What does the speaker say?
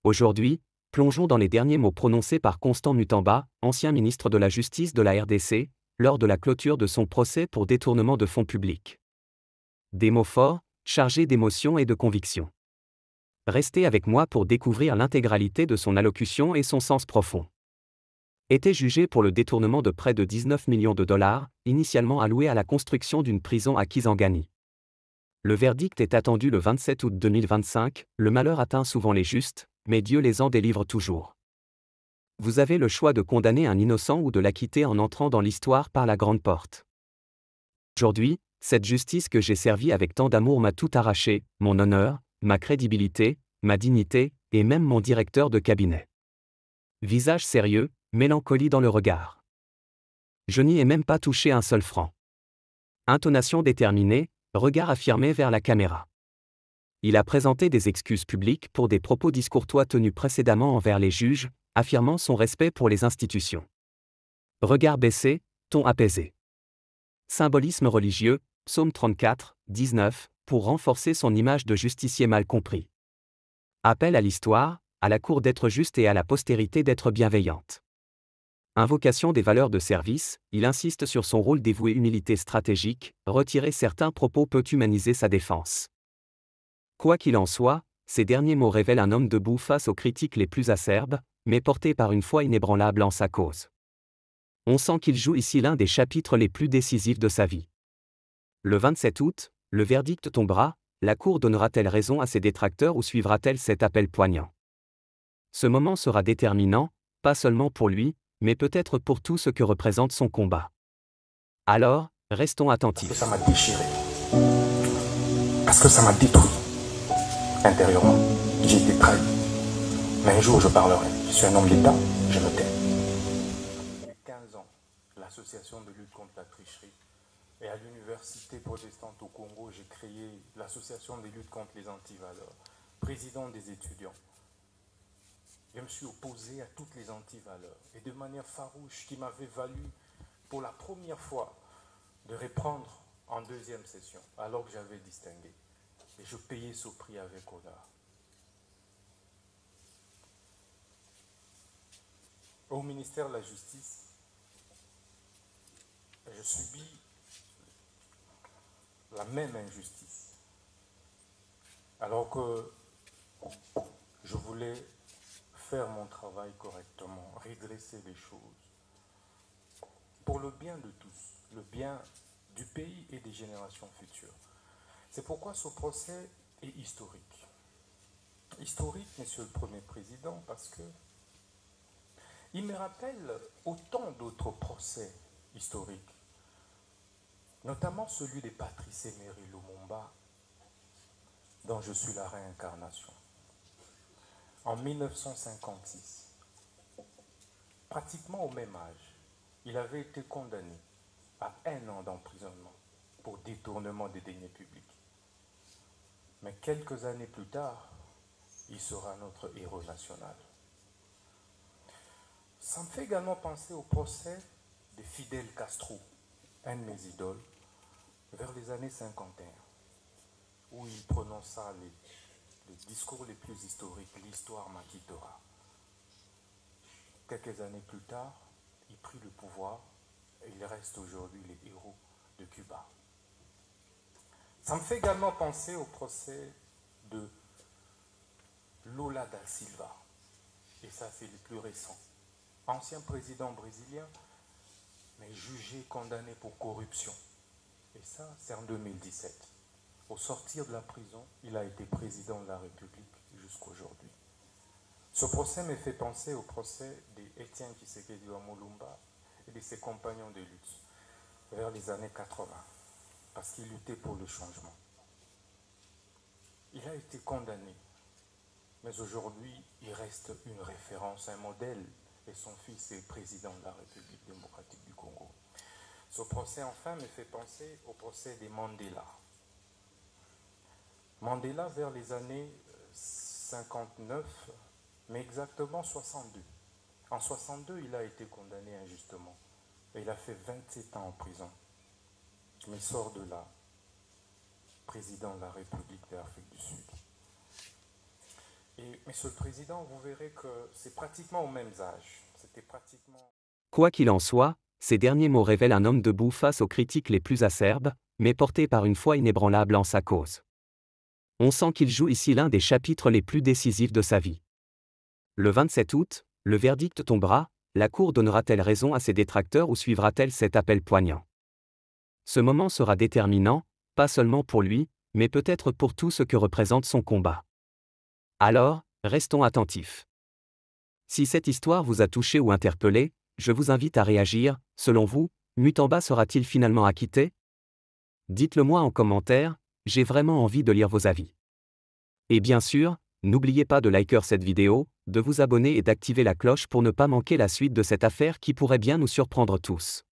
Aujourd'hui, plongeons dans les derniers mots prononcés par Constant Mutamba, ancien ministre de la Justice de la RDC, lors de la clôture de son procès pour détournement de fonds publics. Des mots forts, chargés d'émotion et de conviction. Restez avec moi pour découvrir l'intégralité de son allocution et son sens profond. Était jugé pour le détournement de près de 19 millions de dollars, initialement alloués à la construction d'une prison à Kisangani. Le verdict est attendu le 27 août 2025, le malheur atteint souvent les justes, mais Dieu les en délivre toujours. Vous avez le choix de condamner un innocent ou de l'acquitter en entrant dans l'histoire par la grande porte. Aujourd'hui, cette justice que j'ai servie avec tant d'amour m'a tout arraché, mon honneur, ma crédibilité, ma dignité, et même mon directeur de cabinet. Visage sérieux, mélancolie dans le regard. Je n'y ai même pas touché un seul franc. Intonation déterminée, regard affirmé vers la caméra. Il a présenté des excuses publiques pour des propos discourtois tenus précédemment envers les juges, affirmant son respect pour les institutions. Regard baissé, ton apaisé. Symbolisme religieux, Psaume 34, 19, pour renforcer son image de justicier mal compris. Appel à l'histoire, à la cour d'être juste et à la postérité d'être bienveillante. Invocation des valeurs de service, il insiste sur son rôle dévoué humilité stratégique, retirer certains propos peut humaniser sa défense. Quoi qu'il en soit, ces derniers mots révèlent un homme debout face aux critiques les plus acerbes, mais porté par une foi inébranlable en sa cause. On sent qu'il joue ici l'un des chapitres les plus décisifs de sa vie. Le 27 août, le verdict tombera, la Cour donnera-t-elle raison à ses détracteurs ou suivra-t-elle cet appel poignant? Ce moment sera déterminant, pas seulement pour lui, mais peut-être pour tout ce que représente son combat. Alors, restons attentifs. Parce que ça m'a déchiré. Parce que ça m'a détruit. Intérieurement, j'ai été trahi. Mais un jour, je parlerai. Je suis un homme d'État, je me tais. Depuis 15 ans, l'association de lutte contre la tricherie. Et à l'université protestante au Congo, j'ai créé l'association de lutte contre les antivaleurs. Président des étudiants. Je me suis opposé à toutes les antivaleurs. Et de manière farouche, qui m'avait valu, pour la première fois, de reprendre en deuxième session, alors que j'avais distingué. Et je payais ce prix avec honneur. Au ministère de la Justice, je subis la même injustice. Alors que je voulais faire mon travail correctement, redresser les choses, pour le bien de tous, le bien du pays et des générations futures. C'est pourquoi ce procès est historique. Historique, Monsieur le Premier Président, parce que il me rappelle autant d'autres procès historiques, notamment celui de Patrice Emery Lumumba, dont je suis la réincarnation. En 1956, pratiquement au même âge, il avait été condamné à 1 an d'emprisonnement pour détournement des deniers publics. Mais quelques années plus tard, il sera notre héros national. Ça me fait également penser au procès de Fidel Castro, un de mes idoles, vers les années 51, où il prononça les discours les plus historiques, l'histoire m'acquittera. Quelques années plus tard, il prit le pouvoir et il reste aujourd'hui les héros de Cuba. Ça me fait également penser au procès de Lula da Silva, et ça c'est le plus récent. Ancien président brésilien, mais jugé, condamné pour corruption. Et ça, c'est en 2017. Au sortir de la prison, il a été président de la République jusqu'aujourd'hui. Ce procès me fait penser au procès d'Étienne Tshisekedi Lumumba et de ses compagnons de lutte vers les années 80, parce qu'il luttait pour le changement. Il a été condamné, mais aujourd'hui, il reste une référence, un modèle, et son fils est président de la République démocratique du Congo. Ce procès, enfin, me fait penser au procès des Mandela. Mandela, vers les années 59, mais exactement 62. En 62, il a été condamné injustement. Et il a fait 27 ans en prison. Mais il sort de là, président de la République d'Afrique du Sud. Et, Monsieur le Président, vous verrez que c'est pratiquement aux mêmes âges. C'était pratiquement... Quoi qu'il en soit, ces derniers mots révèlent un homme debout face aux critiques les plus acerbes, mais porté par une foi inébranlable en sa cause. On sent qu'il joue ici l'un des chapitres les plus décisifs de sa vie. Le 27 août, le verdict tombera, la Cour donnera-t-elle raison à ses détracteurs ou suivra-t-elle cet appel poignant? Ce moment sera déterminant, pas seulement pour lui, mais peut-être pour tout ce que représente son combat. Alors, restons attentifs. Si cette histoire vous a touché ou interpellé, je vous invite à réagir. Selon vous, Mutamba sera-t-il finalement acquitté? Dites-le moi en commentaire, j'ai vraiment envie de lire vos avis. Et bien sûr, n'oubliez pas de liker cette vidéo, de vous abonner et d'activer la cloche pour ne pas manquer la suite de cette affaire qui pourrait bien nous surprendre tous.